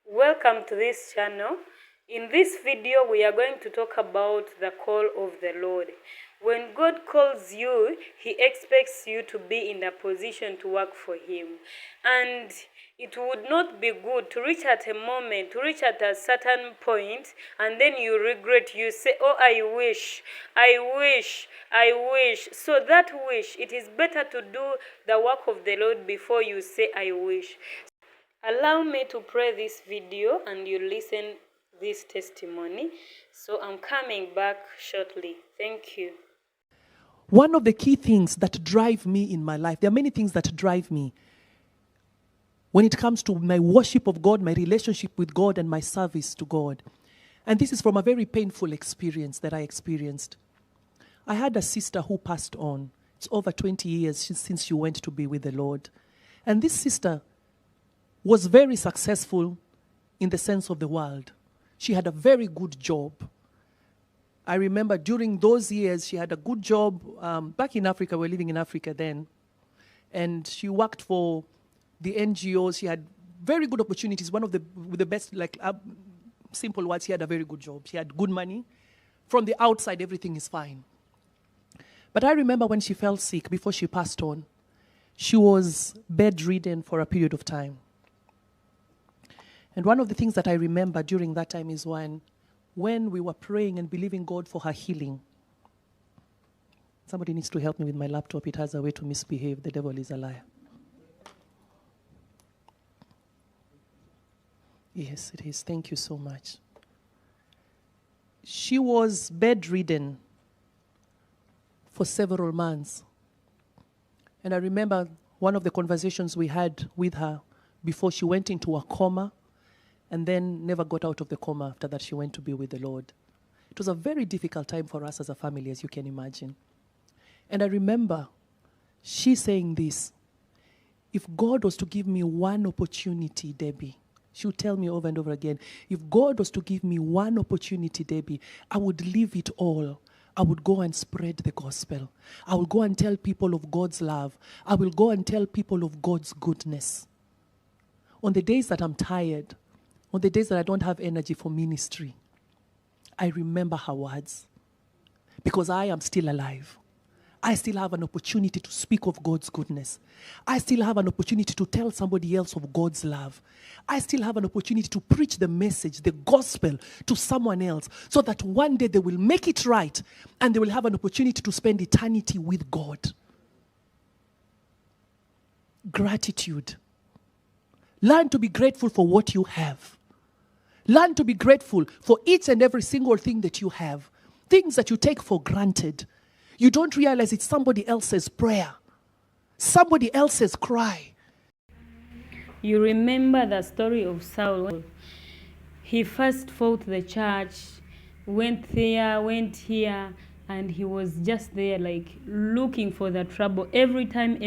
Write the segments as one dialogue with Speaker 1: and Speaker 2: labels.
Speaker 1: Welcome to this channel. In this video, we are going to talk about the call of the Lord. When God calls you, He expects you to be in a position to work for Him. And it would not be good to reach at a certain point, and then you regret. You say, oh, I wish. So that wish, it is better to do the work of the Lord before you say, I wish. Allow me to pray this video and you listen this testimony. So I'm coming back shortly. Thank you.
Speaker 2: One of the key things that drive me in my life, there are many things that drive me when it comes to my worship of God, my relationship with God, and my service to God. And this is from a very painful experience that I experienced. I had a sister who passed on. It's over 20 years since she went to be with the Lord. And this sister was very successful in the sense of the world. She had a very good job. I remember during those years, she had a good job. Back in Africa, we were living in Africa then. And she worked for the NGOs. She had very good opportunities. One of the best, simple words, she had a very good job. She had good money. From the outside, everything is fine. But I remember when she fell sick, before she passed on, she was bedridden for a period of time. And one of the things that I remember during that time is when we were praying and believing God for her healing. Somebody needs to help me with my laptop. It has a way to misbehave. The devil is a liar. Yes, it is. Thank you so much. She was bedridden for several months. And I remember one of the conversations we had with her before she went into a coma, and then never got out of the coma after that. She went to be with the Lord. It was a very difficult time for us as a family, as you can imagine. And I remember she saying this: if God was to give me one opportunity, Debbie, she would tell me over and over again, if God was to give me one opportunity, Debbie, I would leave it all. I would go and spread the gospel. I will go and tell people of God's love. I will go and tell people of God's goodness. On the days that I'm tired, on the days that I don't have energy for ministry, I remember her words. Because I am still alive. I still have an opportunity to speak of God's goodness. I still have an opportunity to tell somebody else of God's love. I still have an opportunity to preach the message, the gospel, to someone else, so that one day they will make it right and they will have an opportunity to spend eternity with God. Gratitude. Learn to be grateful for what you have. Learn to be grateful for each and every single thing that you have. Things that you take for granted. You don't realize it's somebody else's prayer. Somebody else's cry.
Speaker 1: You remember the story of Saul. He first fought the church, went there, went here, and he was just there like looking for the trouble every time,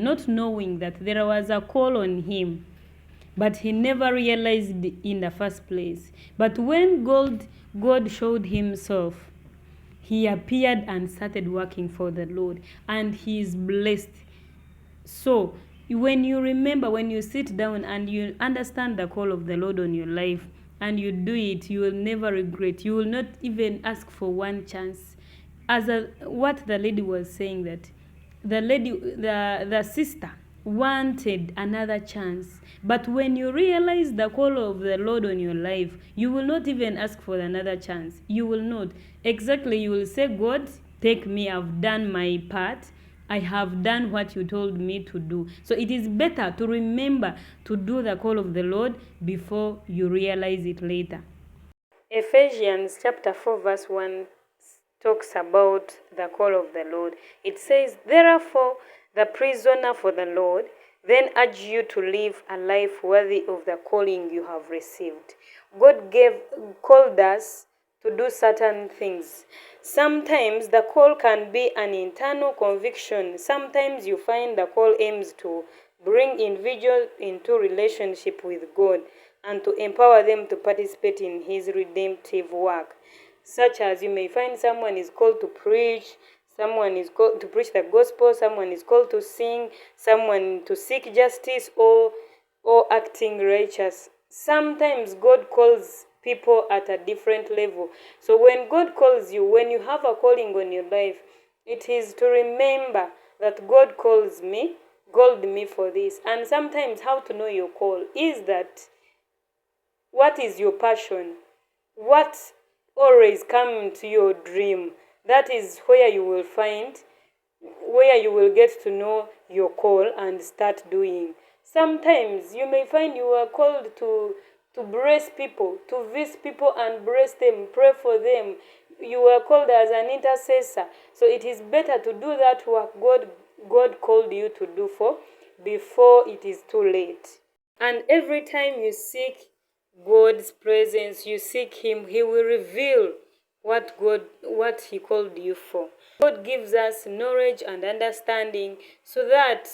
Speaker 1: not knowing that there was a call on him. But he never realized in the first place. But when God showed himself, he appeared and started working for the Lord. And he is blessed. So, when you remember, when you sit down and you understand the call of the Lord on your life, and you do it, you will never regret. You will not even ask for one chance. What the lady was saying, that the sister wanted another chance. But when you realize the call of the Lord on your life, you will not even ask for another chance. You will not. Exactly, you will say, God, take me. I've done my part. I have done what you told me to do. So it is better to remember to do the call of the Lord before you realize it later. Ephesians chapter 4 verse 1 talks about the call of the Lord. It says, therefore, the prisoner for the Lord, then urge you to live a life worthy of the calling you have received. God called us to do certain things. Sometimes the call can be an internal conviction. Sometimes you find the call aims to bring individuals into relationship with God and to empower them to participate in His redemptive work. Such as you may find someone is called to preach, someone is called to preach the gospel, someone is called to sing, someone to seek justice or acting righteous. sometimes God calls people at a different level. So when God calls you, when you have a calling on your life, it is to remember that God called me for this. And sometimes how to know your call is that what is your passion? What always come to your dream? That is where you will find, where you will get to know your call and start doing. Sometimes you may find you are called to bless people, to visit people and bless them, pray for them. You are called as an intercessor. So it is better to do that work God called you to do for before it is too late. And every time you seek God's presence, you seek Him, He will reveal what He called you for. God gives us knowledge and understanding so that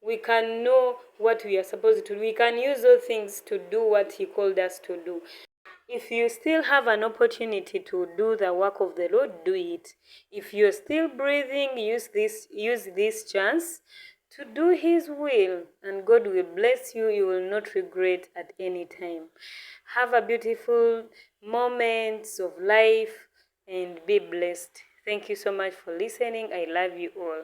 Speaker 1: we can know what we are supposed to do. We can use those things to do what He called us to do. If you still have an opportunity to do the work of the Lord, do it. If you're still breathing, use this chance to do His will, and God will bless you. You will not regret at any time. Have a beautiful moments of life and be blessed. Thank you so much for listening. I love you all.